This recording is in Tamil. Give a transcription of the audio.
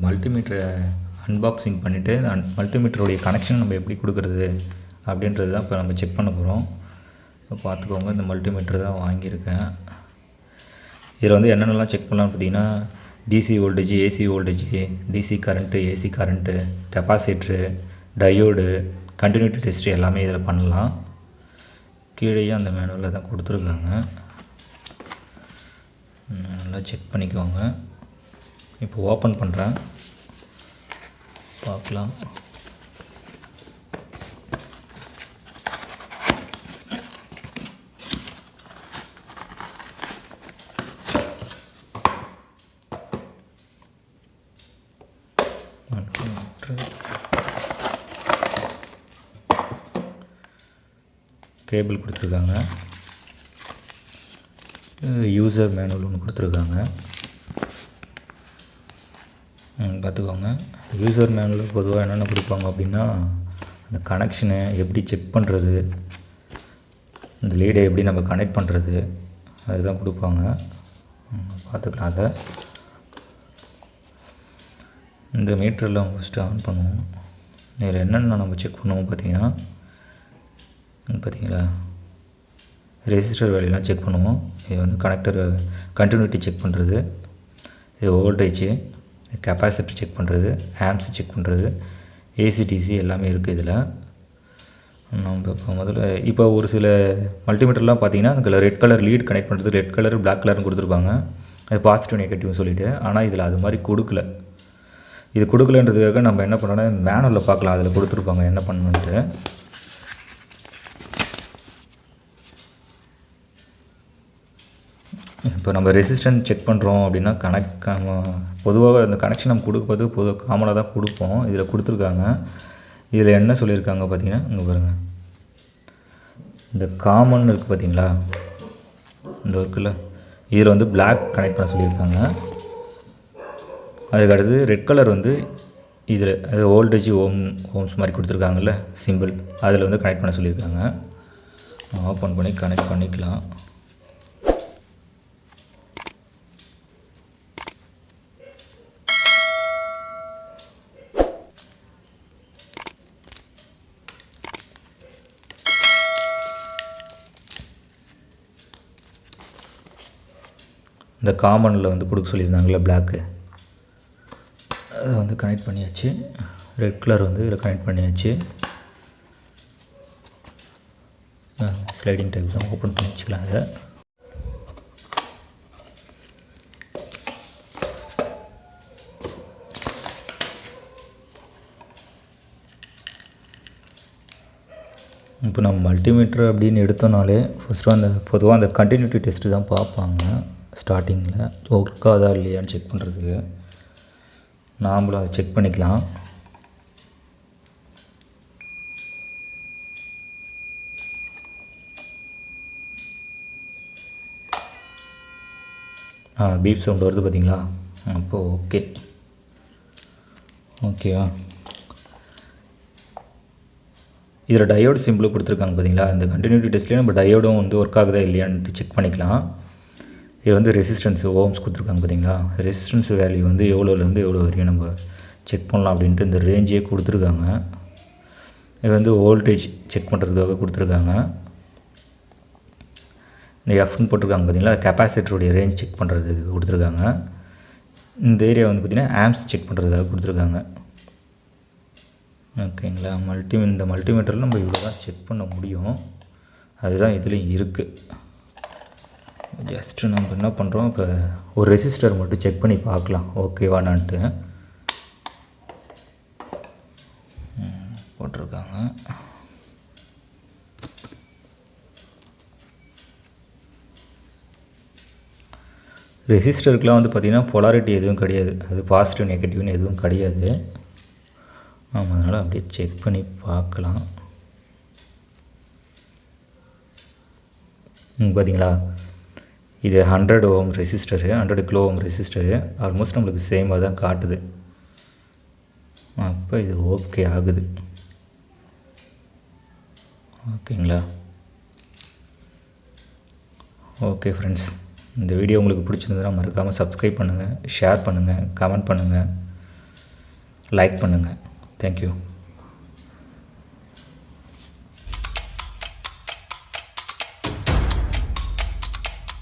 மல்டிமீட்டரை அன்பாக்சிங் பண்ணிவிட்டு மல்டிமீட்டருடைய கனெக்ஷன் நம்ம எப்படி கொடுக்குறது அப்படின்றது தான் இப்போ நம்ம செக் பண்ண போகிறோம். இப்போ பார்த்துக்கோங்க, இந்த மல்டிமீட்டர் தான் வாங்கியிருக்கேன். இதில் வந்து என்னென்னலாம் செக் பண்ணலாம்னு பார்த்தீங்கன்னா, DC voltage, AC voltage, DC current, AC current, capacitor, diode, continuity test எல்லாமே இதில் பண்ணலாம். கீழேயும் அந்த மேனுவலில் தான் கொடுத்துருக்காங்க. நல்லா செக் பண்ணிக்கோங்க. இப்போ ஓப்பன் பண்ணுறேன், பார்க்கலாம். கேபிள் கொடுத்துருக்காங்க. யூசர் மேனுவல் ஒன்று கொடுத்துருக்காங்க. பார்த்துக்கோங்க. யூசர் மேனுவல் பொதுவாக என்னென்ன கொடுப்பாங்க அப்படின்னா, அந்த கனெக்ஷனை எப்படி செக் பண்ணுறது, இந்த லீடை எப்படி நம்ம கனெக்ட் பண்ணுறது, அதுதான் கொடுப்பாங்க. பார்த்துக்கலாம். அதை இந்த மீட்டரில் ஃபஸ்ட்டு ஆன் பண்ணுவோம். இதில் என்னென்ன நம்ம செக் பண்ணுவோம் பார்த்தீங்கன்னா, பார்த்தீங்களா, ரெசிஸ்டர் வேலையெல்லாம் செக் பண்ணுவோம். இது வந்து கனெக்டர் கண்டினியூட்டி செக் பண்ணுறது, இது வோல்டேஜ், கெப்பாசிட்டர் செக் பண்ணுறது, ஆம்ஸ் செக் பண்ணுறது, ஏசிடிசி எல்லாமே இருக்குது இதில். நம்ம இப்போ முதல்ல இப்போ ஒரு சில மல்டிமீட்டர்லாம் பார்த்தீங்கன்னா, அதில் ரெட் கலர் லீட் கனெக்ட் பண்ணுறது, ரெட் கலர், பிளாக் கலர்னு கொடுத்துருப்பாங்க. அது பாசிட்டிவ் நெகட்டிவ்னு சொல்லிவிட்டு. ஆனால் இதில் அது மாதிரி கொடுக்கல. இது கொடுக்கலன்றதுக்காக நம்ம என்ன பண்ணோன்னா, மேனுவலில் பார்க்கலாம், அதில் கொடுத்துருப்பாங்க என்ன பண்ணணுன்ட்டு. இப்போ நம்ம ரெசிஸ்டன்ஸ் செக் பண்ணுறோம் அப்படின்னா, பொதுவாக அந்த கனெக்ஷன் நம்ம கொடுப்பது காமனாக தான் கொடுப்போம். இதில் கொடுத்துருக்காங்க. இதில் என்ன சொல்லியிருக்காங்க பார்த்தீங்கன்னா, இங்கே பாருங்கள், இந்த காமன் இருக்குது பார்த்தீங்களா, இந்த இருக்குல்ல, இதில் வந்து பிளாக் கனெக்ட் பண்ண சொல்லியிருக்காங்க. அதுக்கடுத்து ரெட் கலர் வந்து இதில் அது வோல்டேஜ் ஓம்ஸ் மாதிரி கொடுத்துருக்காங்கல்ல சிம்பிள், அதில் வந்து கனெக்ட் பண்ண சொல்லியிருக்காங்க. ஓப்பன் பண்ணி கனெக்ட் பண்ணிக்கலாம். இந்த காமனில் வந்து கொடுக்க சொல்லியிருந்தாங்களே பிளாக்கு, அதை வந்து கனெக்ட் பண்ணியாச்சு. ரெட் கலர் வந்து இதில் கனெக்ட் பண்ணியாச்சு. ஸ்லைடிங் டைப் தான், ஓப்பன் பண்ணி வச்சுக்கலாம். அதை இப்போ நம்ம மல்டிமீட்டர் அப்படின்னு எடுத்தோனாலே ஃபஸ்ட்டு பொதுவாக அந்த கண்டினியூட்டி டெஸ்ட்டு தான் பார்ப்பாங்க ஸ்டார்டிங்கில். ஒர்க் ஆகுதா இல்லையான்னு செக் பண்ணுறதுக்கு நாமளும் அதை செக் பண்ணிக்கலாம். பீப் சவுண்ட் வருது பார்த்தீங்களா, அப்போது ஓகேவா. இதில் டயோடு சிம்பிள் கொடுத்துருக்காங்க பார்த்தீங்களா. இந்த கண்டினியூட்டி டெஸ்ட்லேயே நம்ம டயோடும் வந்து ஒர்க் ஆகுதா இல்லையான்ட்டு செக் பண்ணிக்கலாம். இது வந்து ரெசிஸ்டன்ஸ் ஓம்ஸ் கொடுத்துருக்காங்க பார்த்தீங்களா. ரெசிஸ்டன்ஸ் வேல்யூ வந்து எவ்வளோலேருந்து எவ்வளோ வரையும் நம்ம செக் பண்ணலாம் அப்படின்ட்டு இந்த ரேஞ்சே கொடுத்துருக்காங்க. இது வந்து வோல்டேஜ் செக் பண்ணுறதுக்காக கொடுத்துருக்காங்க. இந்த எஃப்னு போட்டிருக்காங்க பார்த்தீங்களா, கெப்பாசிட்டருடைய ரேஞ்ச் செக் பண்ணுறதுக்கு கொடுத்துருக்காங்க. இந்த ஏரியா வந்து பார்த்திங்கன்னா ஆம்ஸ் செக் பண்ணுறதுக்காக கொடுத்துருக்காங்க. ஓகேங்களா. இந்த மல்டிமீட்டரில் நம்ம இவ்வளோ தான் செக் பண்ண முடியும். அதுதான் இதுலேயும் இருக்குது. ஜஸ்ட்டு நம்ம என்ன பண்ணுறோம், இப்போ ஒரு ரெசிஸ்டர் மட்டும் செக் பண்ணி பார்க்கலாம் ஓகேவானான்ட்டு. போட்டிருக்காங்க. ரெசிஸ்டருக்குலாம் வந்து பார்த்திங்கன்னா பொலாரிட்டி எதுவும் கிடையாது, அது பாசிட்டிவ் நெகட்டிவ்னு எதுவும் கிடையாது. ஆமாம், அதனால் அப்படியே செக் பண்ணி பார்க்கலாம். பார்த்தீங்களா, இது 100 ohm resistor, 100 kilo ohm resistor. Almost நம்மளுக்கு சேமாக தான் காட்டுது. அப்போ இது ஓகே ஆகுது. ஓகேங்களா. ஓகே ஃப்ரெண்ட்ஸ், இந்த வீடியோ உங்களுக்கு பிடிச்சிருந்ததுன்னா மறக்காமல் சப்ஸ்கிரைப் பண்ணுங்கள், ஷேர் பண்ணுங்கள், கமெண்ட் பண்ணுங்கள். லைக் பண்ணுங்கள். தேங்க்யூ.